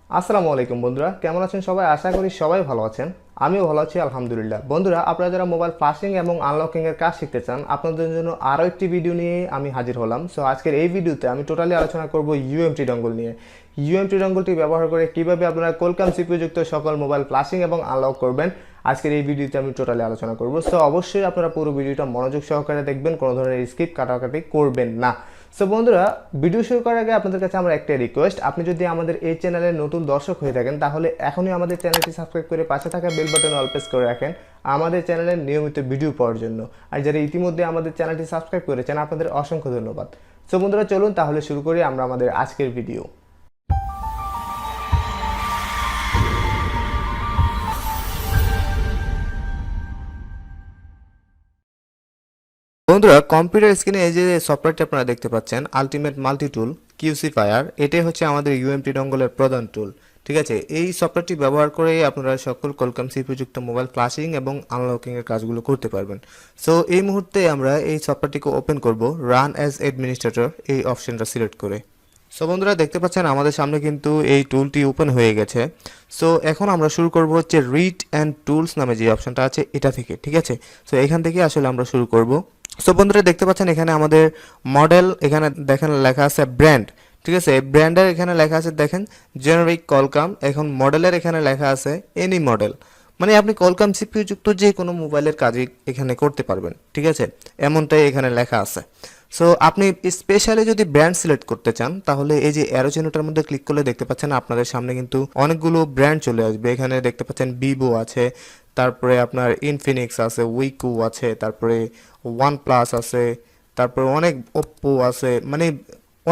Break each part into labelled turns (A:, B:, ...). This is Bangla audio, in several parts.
A: আসসালামু আলাইকুম বন্ধুরা, কেমন আছেন সবাই? আশা করি সবাই ভালো আছেন। আমিও ভালো আছি আলহামদুলিল্লাহ। বন্ধুরা, আপনারা যারা মোবাইল ফ্লাশিং এবং আনলকিং এর কাজ শিখতে চান, আপনাদের জন্য আরও একটি ভিডিও নিয়ে আমি হাজির হলাম। সো আজকের এই ভিডিওতে আমি টোটালি আলোচনা করব ইউএমটি ডঙ্গল নিয়ে। ইউএমটি ডঙ্গলটি ব্যবহার করে কিভাবে আপনারা কোলকাম সিপিইউ যুক্ত সকল মোবাইল ফ্লাশিং এবং আনলক করবেন, আজকের এই ভিডিওতে আমি টোটালি আলোচনা করব। সো অবশ্যই আপনারা পুরো ভিডিওটা মনোযোগ সহকারে দেখবেন, কোনো ধরনের স্কিপ কাটাকাটি করবেন না। সো বন্ধুরা, ভিডিও শুরু করার আগে আপনাদের কাছে আমার একটা রিকোয়েস্ট, আপনি যদি আমাদের এই চ্যানেলের নতুন দর্শক হয়ে থাকেন তাহলে এখনই আমাদের চ্যানেলটি সাবস্ক্রাইব করে পাশে থাকা বেল বাটন অল প্রেস করে রাখেন আমাদের চ্যানেলের নিয়মিত ভিডিও পাওয়ার জন্য। আর যারা ইতিমধ্যে আমাদের চ্যানেলটি সাবস্ক্রাইব করেছেন, আপনাদের অসংখ্য ধন্যবাদ। সো বন্ধুরা, চলুন তাহলে শুরু করি আমরা আমাদের আজকের ভিডিও। বন্ধুরা, কম্পিউটার স্ক্রিনে এই যে সফটওয়্যারটি আপনারা দেখতে পাচ্ছেন, আলটিমেট মাল্টি টুল কিউসিফায়ার, এটাই হচ্ছে আমাদের ইউএমটি ডঙ্গলের প্রধান টুল। ঠিক আছে, এই সফটওয়্যারটি ব্যবহার করে আপনারা সকল কোলকাম সিপিইউ যুক্ত মোবাইল ফ্লাশিং এবং আনলকিং এর কাজগুলো করতে পারবেন। সো এই মুহূর্তে আমরা এই সফটওয়্যারটিকে ওপেন করব রান অ্যাজ অ্যাডমিনিস্ট্রেটর এই অপশনটা সিলেক্ট করে। সো বন্ধুরা, দেখতে পাচ্ছেন আমাদের সামনে কিন্তু এই টুলটি ওপেন হয়ে গেছে। সো এখন আমরা শুরু করব হচ্ছে রিড অ্যান্ড টুলস নামে যে অপশনটা আছে এটা থেকে। ঠিক আছে, সো এখান থেকে আসলে আমরা শুরু করব। সো বন্ধুরা, দেখতে পাচ্ছেন এখানে আমাদের মডেল, এখানে দেখেন লেখা আছে ব্র্যান্ড। ঠিক আছে, ব্র্যান্ডের এখানে লেখা আছে দেখেন জেনারিক কলকাম। এখন মডেলের এখানে লেখা আছে এনি মডেল, মানে আপনি কলকাম সিপিইউ যুক্ত যে কোনো মোবাইলের কাজই এখানে করতে পারবেন। ঠিক আছে, এমনটাই এখানে লেখা আছে। সো আপনি স্পেশালি যদি ব্র্যান্ড সিলেক্ট করতে চান তাহলে এই যে অ্যারো চিহ্নটার মধ্যে ক্লিক করলে দেখতে পাচ্ছেন আপনাদের সামনে কিন্তু অনেকগুলো ব্র্যান্ড চলে আসবে। এখানে দেখতে পাচ্ছেন ভিভো আছে, তারপরে আপনার ইনফিনিক্স আছে, উইকো আছে, তারপরে ওয়ান প্লাস আছে, তারপরে অনেক ওপ্পো আছে, মানে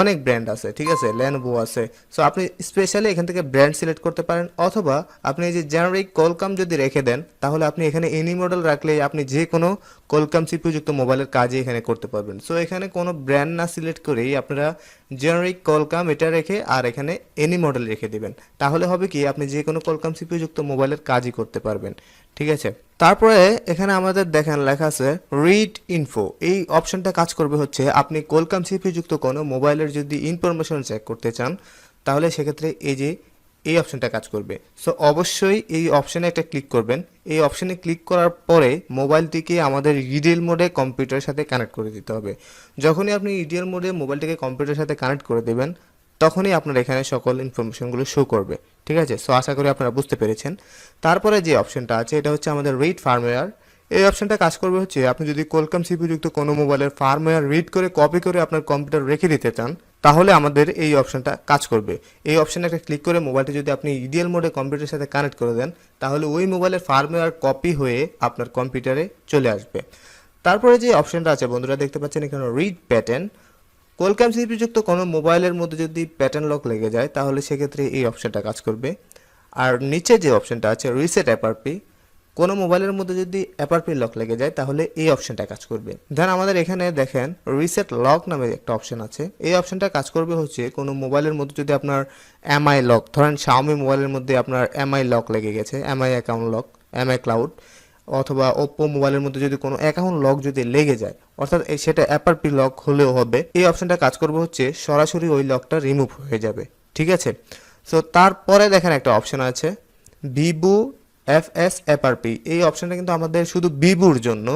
A: অনেক ব্র্যান্ড আছে। ঠিক আছে, লেনোভো আছে। সো আপনি স্পেশালি এখান থেকে ব্র্যান্ড সিলেক্ট করতে পারেন, অথবা আপনি এই যে জেনারিক কোলকাম যদি রেখে দেন তাহলে আপনি এখানে এনি মডেল রাখলে আপনি যে কোনো কোলকাম সিপিইউ যুক্ত মোবাইলের কাজই এখানে করতে পারবেন। সো এখানে কোনো ব্র্যান্ড না সিলেক্ট করেই আপনারা জেনারিক কোলকাম এটা রেখে আর এখানে এনি মডেল রেখে দিবেন, তাহলে হবে কি আপনি যে কোনো কোলকাম সিপিইউ যুক্ত মোবাইলের কাজই করতে পারবেন। ঠিক আছে, তারপরে এখানে আমাদের দেখেন লেখা আছে রিড ইনফো। এই অপশনটা কাজ করবে হচ্ছে আপনি কোলকাম সিপিইউ যুক্ত কোনো মোবাইলের যদি ইনফরমেশন চেক করতে চান তাহলে সেক্ষেত্রে এই যে এই অপশনটা কাজ করবে। সো অবশ্যই এই অপশনে একটা ক্লিক করবেন। এই অপশনে ক্লিক করার পরে মোবাইলটিকে আমাদের ইডিএল মোডে কম্পিউটারের সাথে কানেক্ট করে দিতে হবে। যখনই আপনি ইডিএল মোডে মোবাইলটিকে কম্পিউটারের সাথে কানেক্ট করে দেবেন তখনই আপনার এখানে সকল ইনফরমেশনগুলো শো করবে। ঠিক আছে, সো আশা করি আপনারা বুঝতে পেরেছেন। তারপরে যে অপশনটা আছে এটা হচ্ছে আমাদের রিড ফার্মওয়্যার। এই অপশনটা কাজ করবে হচ্ছে আপনি যদি কোলকাম সিপিইউ যুক্ত কোনো মোবাইলের ফার্মওয়্যার রিড করে কপি করে আপনার কম্পিউটার রেখে দিতে চান তাহলে আমাদের এই অপশনটা কাজ করবে। এই অপশনে একটা ক্লিক করে মোবাইলটি যদি আপনি ইডিএল মোডে কম্পিউটারের সাথে কানেক্ট করে দেন তাহলে ওই মোবাইলের ফার্মওয়্যার কপি হয়ে আপনার কম্পিউটারে চলে আসবে। তারপরে যে অপশনটা আছে বন্ধুরা, দেখতে পাচ্ছেন এখানে রিড প্যাটার্ন। কোলকাম সিপিইউ যুক্ত কোনো মোবাইলের মধ্যে যদি প্যাটার্ন লক লেগে যায় তাহলে সেক্ষেত্রে এই অপশনটা কাজ করবে। আর নিচে যে অপশনটা আছে রিসেট অ্যাপারপি, কোনো মোবাইলের মধ্যে যদি অ্যাপারপি লক লেগে যায় তাহলে এই অপশনটা কাজ করবে। দেন আমাদের এখানে দেখেন রিসেট লক নামে একটা অপশন আছে। এই অপশনটা কাজ করবে হচ্ছে কোনো মোবাইলের মধ্যে যদি আপনার এমআই লক, ধরেন শাওমি মোবাইলের মধ্যে আপনার এমআই লক লেগে গেছে, MI account lock, MI cloud, অথবা ওপ্পো মোবাইলের মধ্যে যদি কোনো অ্যাকাউন্ট লক যদি লেগে যায়, অর্থাৎ সেটা অ্যাপারপি লক হলেও হবে, এই অপশনটা কাজ করবে হচ্ছে সরাসরি ওই লকটা রিমুভ হয়ে যাবে। ঠিক আছে, সো তারপরে দেখেন একটা অপশন আছে ভিভো এফএস অ্যাপারপি। এই অপশনটা কিন্তু আমাদের শুধু ভিভোর জন্য,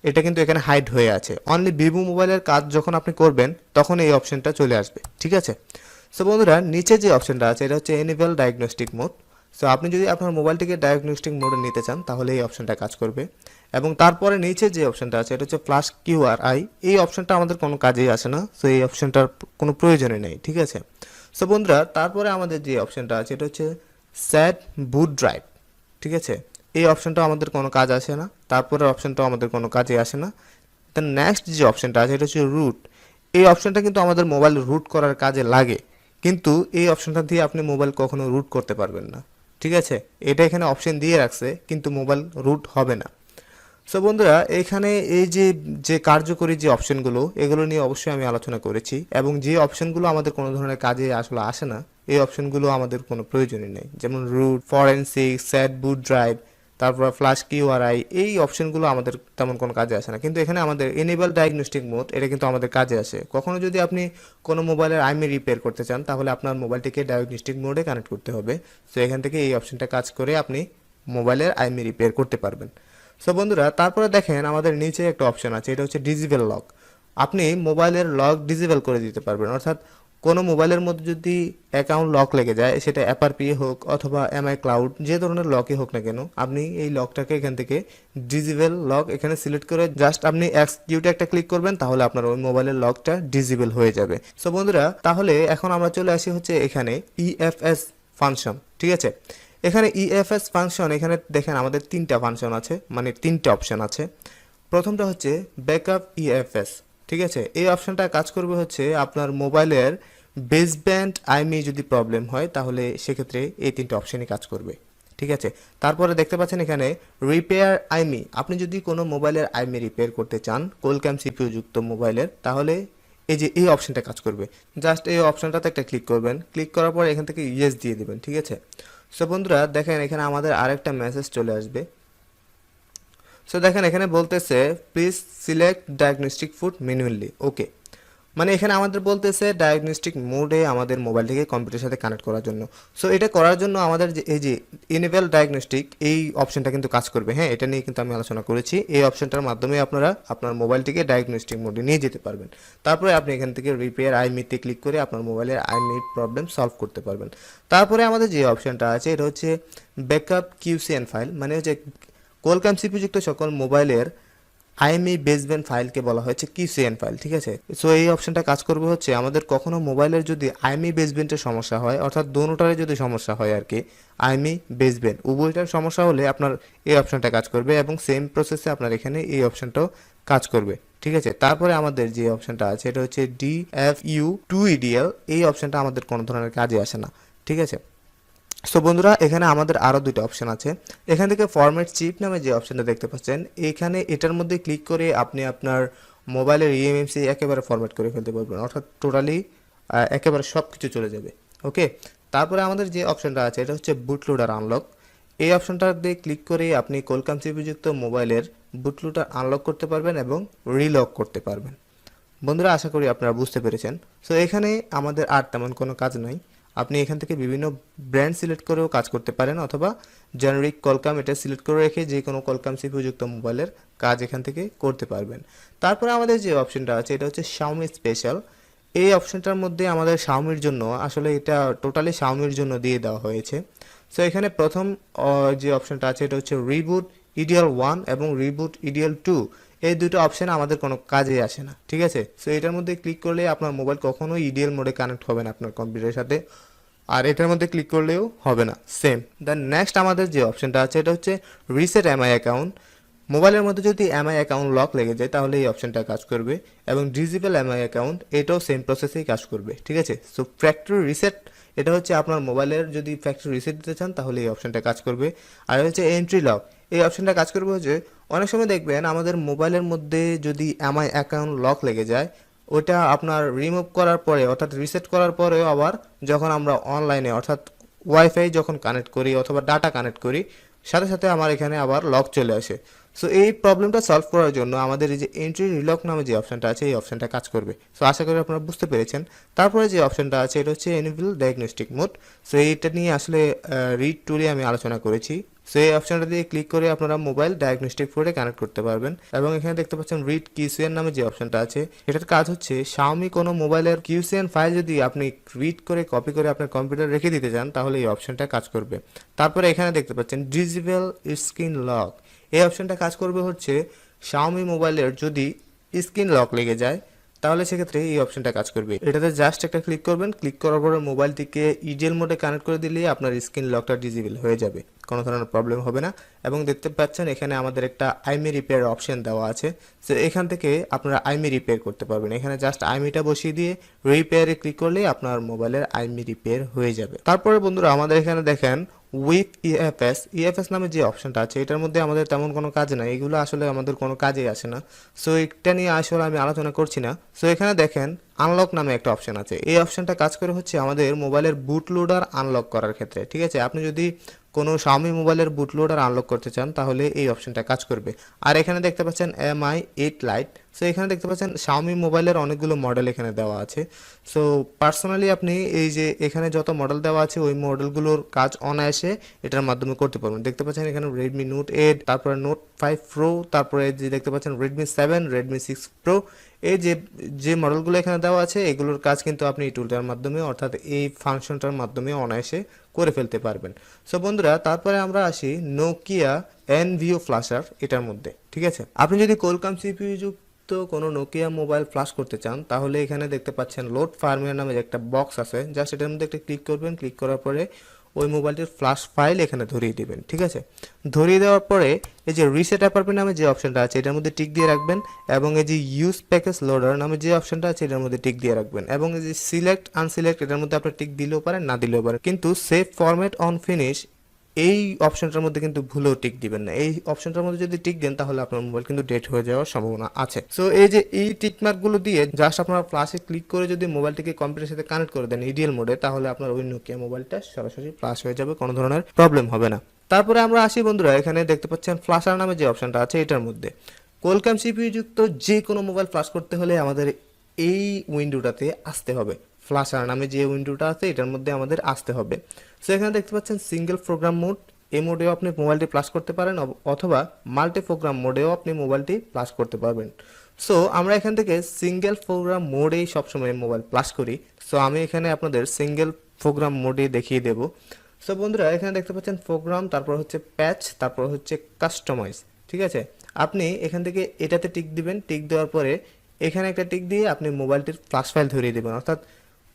A: এটা কিন্তু এখানে হাইড হয়ে আছে। অনলি ভিভো মোবাইলের কাজ যখন আপনি করবেন তখন এই অপশনটা চলে আসবে। ঠিক আছে, সো বন্ধুরা, নিচে যে অপশনটা আছে এটা হচ্ছে এনেবল ডায়াগনস্টিক মোড। সো আপনি যদি আপনার মোবাইলটিকে ডায়াগনস্টিক মোডে নিতে চান তাহলে এই অপশনটা কাজ করবে। এবং তারপরে নিচে যে অপশনটা আছে এটা হচ্ছে ফ্ল্যাশ কিউআরআই। এই অপশনটা আমাদের কোনো কাজেই আসে না, সো এই অপশনটার কোনো প্রয়োজনই নেই। ঠিক আছে, সো বন্ধুরা, তারপরে আমাদের যে অপশনটা আছে এটা হচ্ছে সেট বুট ড্রাইভ। ঠিক আছে, এই অপশনটা আমাদের কোনো কাজ আসে না, তারপরে অপশনটাও আমাদের কোনো কাজে আসে না। দেন নেক্সট যে অপশনটা আছে এটা হচ্ছে রুট। এই অপশনটা কিন্তু আমাদের মোবাইল রুট করার কাজে লাগে, কিন্তু এই অপশনটা দিয়ে আপনি মোবাইল কখনো রুট করতে পারবেন না। ঠিক আছে, এটা এখানে অপশন দিয়ে রাখছে কিন্তু মোবাইল রুট হবে না। সো বন্ধুরা, এখানে এই যে যে কার্যকরী যে অপশনগুলো এগুলো নিয়ে অবশ্যই আমি আলোচনা করেছি, এবং যে অপশনগুলো আমাদের কোনো ধরনের কাজে আসলে আসে না এই অপশনগুলো আমাদের কোনো প্রয়োজনই নেই, যেমন রুট, ফরেনসিক, সেট বুট ড্রাইভ। তারপর ফ্ল্যাশ কিউআরআই, এই অপশনগুলো আমাদের তেমন কোনো কাজে আসে না। কিন্তু এখানে আমাদের এনেবল ডায়াগনস্টিক মোড, এটা কিন্তু আমাদের কাজে আসে। কখনো যদি আপনি কোনো মোবাইলের আইমি রিপেয়ার করতে চান, তাহলে আপনার মোবাইলটিকে ডায়াগনস্টিক মোডে কানেক্ট করতে হবে। সো এখান থেকে এই অপশনটা কাজ করে আপনি মোবাইলের আইমি রিপেয়ার করতে পারবেন। সো বন্ধুরা, তারপরে দেখেন আমাদের নিচে একটা অপশন আছে, এটা হচ্ছে ডিসেবল লক। আপনি মোবাইলের লক ডিসেবল করে দিতে পারবেন, অর্থাৎ কোনো মোবাইলের মধ্যে যদি অ্যাকাউন্ট লক লেগে যায়, সেটা অ্যাপারপি হোক অথবা এমআই ক্লাউড, যে ধরনের লকই হোক না কেন, আপনি এই লকটাকে এখান থেকে ডিসেবল লক এখানে সিলেক্ট করে জাস্ট আপনি এক্সিকিউটে একটা ক্লিক করবেন, তাহলে আপনার ওই মোবাইলের লকটা ডিসেবল হয়ে যাবে। সো বন্ধুরা, তাহলে এখন আমরা চলে আসি হচ্ছে এখানে ইএফএস ফাংশন। ঠিক আছে, এখানে ইএফএস ফাংশন, এখানে দেখেন আমাদের তিনটা ফাংশন আছে, মানে তিনটা অপশন আছে। প্রথমটা হচ্ছে ব্যাকআপ ইএফএস। ঠিক আছে, এই অপশনটা কাজ করবে হচ্ছে আপনার মোবাইলের বেসব্যান্ড আইমি যদি প্রবলেম হয়, তাহলে সেক্ষেত্রে এই তিনটে অপশনই কাজ করবে। ঠিক আছে, তারপরে দেখতে পাচ্ছেন এখানে রিপেয়ার আইমি। আপনি যদি কোনো মোবাইলের আইমি রিপেয়ার করতে চান কোলক্যাম সিপিইউ যুক্ত মোবাইলের, তাহলে এই যে এই অপশনটা কাজ করবে। জাস্ট এই অপশনটাতে একটা ক্লিক করবেন, ক্লিক করার পর এখান থেকে ইয়েস দিয়ে দেবেন। ঠিক আছে, সো বন্ধুরা দেখেন এখানে আমাদের আরেকটা মেসেজ চলে আসবে। সো দেখেন এখানে বলতেছে please select diagnostic food manually. Okay, মানে এখানে আমাদের বলতেছে ডায়াগনস্টিক মোডে আমাদের মোবাইলটিকে কম্পিউটারের সাথে কানেক্ট করার জন্য। সো এটা করার জন্য আমাদের যে এই যে এনেবল ডায়াগনস্টিক, এই অপশনটা কিন্তু কাজ করবে। হ্যাঁ, এটা নিয়ে কিন্তু আমি আলোচনা করেছি। এই অপশনটার মাধ্যমে আপনারা আপনার মোবাইলটিকে ডায়াগনস্টিক মোডে নিয়ে যেতে পারবেন। তারপরে আপনি এখান থেকে রিপেয়ার আইমিতে ক্লিক করে আপনার মোবাইলের আইমি প্রবলেম সলভ করতে পারবেন। তারপরে আমাদের যে অপশনটা আছে, এটা হচ্ছে ব্যাকআপ কিউসিএন ফাইল, মানে হচ্ছে কোলক্যাম সিপিইউ যুক্ত সকল মোবাইলের আইএমই বেসব্যান্ড ফাইলকে বলা হয়েছে কিউসিএন ফাইল। ঠিক আছে, সো এই অপশনটা কাজ করবে হচ্ছে আমাদের কখনো মোবাইলের যদি আইএমই বেসব্যান্ডের সমস্যা হয়, অর্থাৎ দোনোটারে যদি সমস্যা হয় আর কি, আইএমই বেসব্যান্ড উভয়টার সমস্যা হলে আপনার এই অপশনটা কাজ করবে, এবং সেম প্রসেসে আপনার এখানে এই অপশনটাও কাজ করবে। ঠিক আছে, তারপরে আমাদের যে অপশনটা আছে, এটা হচ্ছে DFU2EDL। এই অপশনটা আমাদের কোনো ধরনের কাজে আসে না। ঠিক আছে, সো বন্ধুরা, এখানে আমাদের আরও দুটো অপশন আছে। এখান থেকে ফরম্যাট চিপ নামে যে অপশনটা দেখতে পাচ্ছেন, এখানে এটার মধ্যে ক্লিক করে আপনি আপনার মোবাইলের ইএমএমসি একেবারে ফরম্যাট করে ফেলতে পারবেন, অর্থাৎ টোটালি একেবারে সব কিছু চলে যাবে। ওকে, তারপরে আমাদের যে অপশনটা আছে, এটা হচ্ছে বুটলোডার আনলক। এই অপশনটা দিয়ে ক্লিক করে আপনি কোলক্যাম সিপিইউযুক্ত মোবাইলের বুটলোডার আনলক করতে পারবেন এবং রিলক করতে পারবেন। বন্ধুরা, আশা করি আপনারা বুঝতে পেরেছেন। সো এখানে আমাদের আর তেমন কোনো কাজ নাই। আপনি এখান থেকে বিভিন্ন ব্র্যান্ড সিলেক্ট করেও কাজ করতে পারেন, অথবা জেনারিক কলকাম এটা সিলেক্ট করে রেখে যে কোনো কলকাম সিপিইউ যুক্ত মোবাইলের কাজ এখান থেকে করতে পারবেন। তারপরে আমাদের যে অপশনটা আছে, এটা হচ্ছে শাওমি স্পেশাল। এই অপশনটার মধ্যে আমাদের শাওমির জন্য, আসলে এটা টোটালি শাওমির জন্য দিয়ে দেওয়া হয়েছে। সো এখানে প্রথম যে অপশনটা আছে, এটা হচ্ছে রিবুট EDL1 এবং রিবুট EDL2। এই দুটো অপশন আমাদের কোনো কাজে আসে না। ঠিক আছে, সো এটার মধ্যে ক্লিক করলে আপনার মোবাইল কখনোই ইডিএল মোডে কানেক্ট হবে না আপনার কম্পিউটারের সাথে, আর এটার মধ্যে ক্লিক করলেও হবে না। সেম দেন নেক্সট আমাদের যে অপশনটা আছে, এটা হচ্ছে রিসেট এমআই অ্যাকাউন্ট। মোবাইলের মধ্যে যদি এমআই অ্যাকাউন্ট লক লেগে যায়, তাহলে এই অপশনটা কাজ করবে, এবং ডিসেবল এমআই অ্যাকাউন্ট, এটাও সেম প্রসেসেই কাজ করবে। ঠিক আছে, সো ফ্যাক্টরি রিসেট, এটা হচ্ছে আপনার মোবাইলের যদি ফ্যাক্টরি রিসেট দিতে চান, তাহলে এই অপশনটা কাজ করবে। আর হচ্ছে এন্ট্রি লক, এই অপশনটা কাজ করবে হচ্ছে অনেক সময় দেখবেন আমাদের মোবাইলের মধ্যে যদি এমআই অ্যাকাউন্ট লক লেগে যায়, ওটা আপনার রিমুভ করার পরে, অর্থাৎ রিসেট করার পরেও আবার যখন আমরা অনলাইনে অর্থাৎ ওয়াইফাই যখন কানেক্ট করি অথবা ডাটা কানেক্ট করি, সাথে সাথে আমার এখানে আবার লক চলে আসে। সো এই প্রবলেমটা সলভ করার জন্য আমাদের এই যে এন্ট্রি রিলক নামে যে অপশনটা আছে, এই অপশনটা কাজ করবে। সো আশা করি আপনারা বুঝতে পেরেছেন। তারপরে যে অপশনটা আছে, এটা হচ্ছে এনেবল ডায়াগনস্টিক মোড। সো এইটা নিয়ে আসলে রিড টুলে আমি আলোচনা করেছি। সো এই অপশনটা দিয়ে ক্লিক করে আপনারা মোবাইল ডায়াগনস্টিক ফোরে কানেক্ট করতে পারবেন, এবং এখানে দেখতে পাচ্ছেন রিড কিউসিএন নামে যে অপশনটা আছে, এটার কাজ হচ্ছে শাওমি কোনো মোবাইলের কিউসিএন ফাইল যদি আপনি রিড করে কপি করে আপনার কম্পিউটারে রেখে দিতে চান, তাহলে এই অপশনটা কাজ করবে। তারপরে এখানে দেখতে পাচ্ছেন ডিসেবল স্ক্রিন লক। এই অপশনটা কাজ করবে হচ্ছে শাওমি মোবাইলের যদি স্ক্রিন লক লেগে যায়, তাহলে সেক্ষেত্রে এই অপশনটা কাজ করবে। এটাতে জাস্ট একটা ক্লিক করবেন, ক্লিক করার পরে মোবাইলটিকে ইডিএল মোডে কানেক্ট করে দিলেই আপনার স্ক্রিন লকটা ডিসেবল হয়ে যাবে, কোনো ধরনের প্রবলেম হবে না। এবং দেখতে পাচ্ছেন এখানে আমাদের একটা আইমি রিপেয়ার অপশন দেওয়া আছে। সো এখান থেকে আপনারা আইমি রিপেয়ার করতে পারবেন। এখানে জাস্ট আইমিটা বসিয়ে দিয়ে রিপেয়ারে ক্লিক করলেই আপনার মোবাইলের আইমি রিপেয়ার হয়ে যাবে। তারপরে বন্ধুরা, আমাদের এখানে দেখেন উইথ ইএফএস নামে যে অপশনটা আছে, এটার মধ্যে আমাদের তেমন কোনো কাজ নাই, এগুলো আসলে আমাদের কোনো কাজেই আসে না। সো এটা নিয়ে আসলে আমি আলোচনা করছি না। সো এখানে দেখেন আনলক নামে একটা অপশন আছে। এই অপশনটা কাজ করে হচ্ছে আমাদের মোবাইলের বুট লোডার আনলক করার ক্ষেত্রে, ঠিক আছে। আপনি যদি কোনো Xiaomi মোবাইলের বুট লোডার আনলক করতে চান তাহলে এই অপশনটা কাজ করবে। আর এখানে দেখতে পাচ্ছেন Mi 8 Lite। সো এখানে দেখতে পাচ্ছেন Xiaomi মোবাইলের অনেকগুলো মডেল এখানে দেওয়া আছে। সো পার্সোনালি আপনি এই যে এখানে যত মডেল দেওয়া আছে ওই মডেলগুলোর কাজ অনায়াসে এটার মাধ্যমে করতে পারবেন। দেখতে পাচ্ছেন এখানে Redmi Note 8, তারপরে Note 5 Pro, তারপরে যে দেখতে পাচ্ছেন Redmi 7, Redmi 6 Pro। এই যে যে মডেলগুলো এখানে দেওয়া আছে এগুলোর কাজ কিন্তু আপনি এই টুলটার মাধ্যমে অর্থাৎ এই ফাংশনটার মাধ্যমে অনায়াসে করে ফেলতে পারবেন। সো বন্ধুরা, তারপরে আমরা আসি নোকিয়া এনভিও ফ্ল্যাশার এটার মধ্যে, ঠিক আছে। আপনি যদি কোলকাম সিপিইউ যুক্ত কোনো নোকিয়া মোবাইল ফ্ল্যাশ করতে চান তাহলে এখানে দেখতে পাচ্ছেন লোড ফার্মওয়্যার নামে একটা বক্স আছে, জাস্ট এটার মধ্যে একটা ক্লিক করবেন। ক্লিক করার পরে ওই মোবাইলটির ফ্ল্যাশ ফাইল এখানে ধরিয়ে দিবেন, ঠিক আছে। ধরিয়ে দেওয়ার পরে এই যে রিসেট অ্যাপারমেন্ট নামে যে অপশনটা আছে এটার মধ্যে টিক দিয়ে রাখবেন, এবং এই যে ইউজ প্যাকেজ লোডার নামে যে অপশনটা আছে এটার মধ্যে টিক দিয়ে রাখবেন, এবং এই যে সিলেক্ট আনসিলেক্ট এটার মধ্যে আপনি টিক দিলেও পারেন না দিলেও পারেন, কিন্তু সেভ ফরম্যাট অন ফিনিশ এই অপশনটার মধ্যে কিন্তু ভুলেও টিক দিবেন না। এই অপশনটার মধ্যে যদি টিক দেন তাহলে আপনার মোবাইল কিন্তু ডেট হয়ে যাওয়ার সম্ভাবনা আছে। সো এই যে এই টিক মার্কগুলো দিয়ে জাস্ট আপনার ফ্ল্যাশে ক্লিক করে যদি মোবাইলটিকে কম্পিউটারের সাথে কানেক্ট করে দেন ইডিএল মোডে, তাহলে আপনার ওই নোকিয়া মোবাইলটা সরাসরি ফ্ল্যাশ হয়ে যাবে, কোনো ধরনের প্রবলেম হবে না। তারপরে আমরা আসি বন্ধুরা, এখানে দেখতে পাচ্ছেন ফ্ল্যাশার নামে যে অপশনটা আছে এটার মধ্যে কোলকাম সিপিইউ যুক্ত যে কোনো মোবাইল ফ্ল্যাশ করতে হলে আমাদের এই উইন্ডোটাতে আসতে হবে। ফ্ল্যাশার নামে যে উইন্ডোটা আছে এটার মধ্যে আমাদের আসতে হবে। সো এখানে দেখতে পাচ্ছেন সিঙ্গেল প্রোগ্রাম মোড, এই মোডেও আপনি মোবাইলটি ফ্ল্যাশ করতে পারেন, অথবা মাল্টি প্রোগ্রাম মোডেও আপনি মোবাইলটি ফ্ল্যাশ করতে পারবেন। সো আমরা এখান থেকে সিঙ্গেল প্রোগ্রাম মোডেই সবসময় মোবাইল ফ্ল্যাশ করি। সো আমি এখানে আপনাদের সিঙ্গেল প্রোগ্রাম মোডে দেখিয়ে দেব। সো বন্ধুরা, এখানে দেখতে পাচ্ছেন প্রোগ্রাম, তারপর হচ্ছে প্যাচ, তারপর হচ্ছে কাস্টমাইজ, ঠিক আছে। আপনি এখান থেকে এটাতে টিক দিবেন। টিক দেওয়ার পরে এখানে একটা টিক দিয়ে আপনি মোবাইলটির ফ্ল্যাশ ফাইল ধরিয়ে দেবেন, অর্থাৎ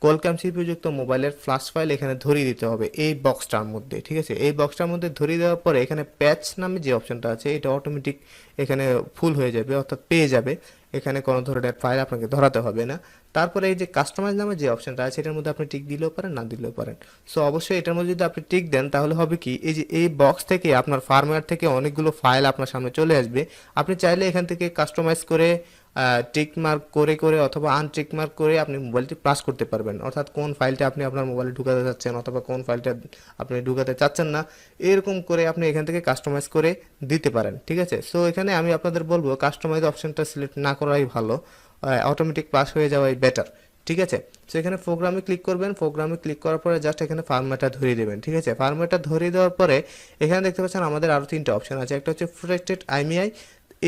A: কোলকাম সিপিইউ যুক্ত মোবাইলের ফ্ল্যাশ ফাইল এখানে ধরিয়ে দিতে হবে এই বক্সটার মধ্যে, ঠিক আছে। এই বক্সটার মধ্যে ধরিয়ে দেওয়ার পরে এখানে প্যাচ নামে যে অপশনটা আছে এটা অটোমেটিক এখানে ফুল হয়ে যাবে, অর্থাৎ পেয়ে যাবে। এখানে কোনো ধরনের ফাইল আপনাকে ধরাতে হবে না। তারপরে এই যে কাস্টমাইজ নামে যে অপশনটা আছে এটার মধ্যে আপনি টিক দিলেও পারেন না দিলেও পারেন। সো অবশ্যই এটার মধ্যে যদি আপনি টিক দেন তাহলে হবে কি, এই যে এই বক্স থেকে আপনার ফার্মওয়্যার থেকে অনেকগুলো ফাইল আপনার সামনে চলে আসবে। আপনি চাইলে এখান থেকে কাস্টমাইজ করে টিক মার্ক করে করে অথবা আনটিক মার্ক করে আপনি মোবাইলটি প্লাস করতে পারবেন, অর্থাৎ কোন ফাইলটা আপনি আপনার মোবাইলে ঢুকাতে চাচ্ছেন অথবা কোন ফাইলটা আপনি ঢুকাতে চাচ্ছেন না, এরকম করে আপনি এখান থেকে কাস্টমাইজ করে দিতে পারেন, ঠিক আছে। সো এখানে আমি আপনাদের বলবো কাস্টমাইজ অপশনটা সিলেক্ট না করাই ভালো, অটোমেটিক প্লাস হয়ে যাওয়াই বেটার, ঠিক আছে। সো এখানে প্রোগ্রামে ক্লিক করবেন। প্রোগ্রামে ক্লিক করার পরে জাস্ট এখানে ফার্মওয়্যারটা ধরিয়ে দেবেন, ঠিক আছে। ফার্মওয়্যারটা ধরিয়ে দেওয়ার পরে এখানে দেখতে পাচ্ছেন আমাদের আরও তিনটা অপশন আছে। একটা হচ্ছে প্রোটেক্টেড আইএমইআই,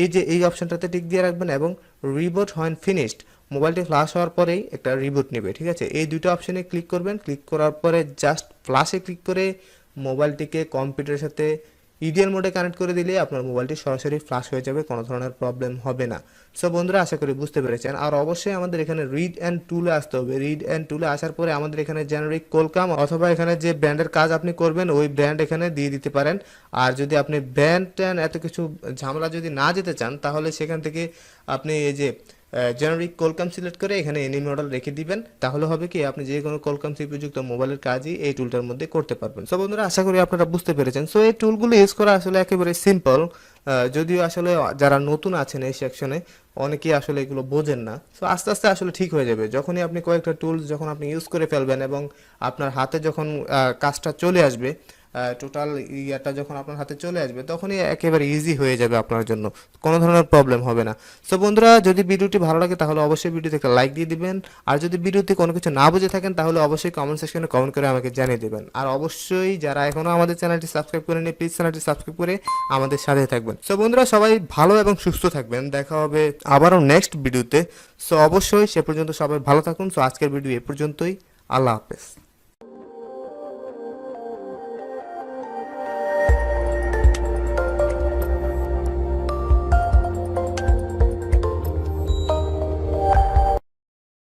A: এই যে এই অপশনটাতে টিক দিয়ে রাখবেন, এবং রিবুট হোয়েন ফিনিশড, মোবাইলটি ফ্ল্যাশ হওয়ার পরেই একটা রিবুট নেবে, ঠিক আছে। এই দুটো অপশনে ক্লিক করবেন। ক্লিক করার পরে জাস্ট ফ্ল্যাশে ক্লিক করে মোবাইলটিকে কম্পিউটারের সাথে ইডিএল মোডে কানেক্ট করে দিলে আপনার মোবাইলটি সরাসরি ফ্ল্যাশ হয়ে যাবে, কোনো ধরনের প্রবলেম হবে না। সো বন্ধুরা, আশা করি বুঝতে পেরেছেন। আর অবশ্যই আমাদের এখানে রিড অ্যান্ড টুলে আসতে হবে। রিড অ্যান্ড টুলে আসার পরে আমাদের এখানে জেনারিক কোলকাম অথবা এখানে যে ব্র্যান্ডের কাজ আপনি করবেন ওই ব্র্যান্ড এখানে দিয়ে দিতে পারেন। আর যদি আপনি ব্র্যান্ড ট্যান এত কিছু ঝামেলা যদি না যেতে চান তাহলে সেখান থেকে আপনি এই যে জেনারিক কোলকাম সিলেক্ট করে এখানে এনি মডেল রেখে দিবেন, তাহলে হবে কি আপনি যে কোনো কোলকাম সিপিইউ যুক্ত মোবাইলের কাজই এই টুলটার মধ্যে করতে পারবেন। সো বন্ধুরা, আশা করি আপনারা বুঝতে পেরেছেন। সো এই টুলগুলো ইউজ করা আসলে একেবারে সিম্পল, যদিও আসলে যারা নতুন আছেন এই সেকশনে অনেকেই আসলে এগুলো বোঝেন না। সো আস্তে আস্তে আসলে ঠিক হয়ে যাবে। যখনই আপনি কয়েকটা টুলস যখন আপনি ইউজ করে ফেলবেন এবং আপনার হাতে যখন কাজটা চলে আসবে, টোটাল ইয়াটা যখন আপনার হাতে চলে আসবে তখনই একেবারে ইজি হয়ে যাবে আপনার জন্য, কোনো ধরনের প্রবলেম হবে না। সো বন্ধুরা, যদি ভিডিওটি ভালো লাগে তাহলে অবশ্যই ভিডিওতে একটা লাইক দিয়ে দিবেন, আর যদি ভিডিওতে কোনো কিছু না বুঝে থাকেন তাহলে অবশ্যই কমেন্ট সেকশনে কমেন্ট করে আমাকে জানিয়ে দেবেন। আর অবশ্যই যারা এখনও আমাদের চ্যানেলটি সাবস্ক্রাইব করেনি প্লিজ চ্যানেলটি সাবস্ক্রাইব করে আমাদের সাথে থাকবেন। সো বন্ধুরা, সবাই ভালো এবং সুস্থ থাকবেন, দেখা হবে আবারও নেক্সট ভিডিওতে। সো অবশ্যই সে পর্যন্ত সবাই ভালো থাকুন। সো আজকের ভিডিও এ পর্যন্তই, আল্লাহ হাফেজ।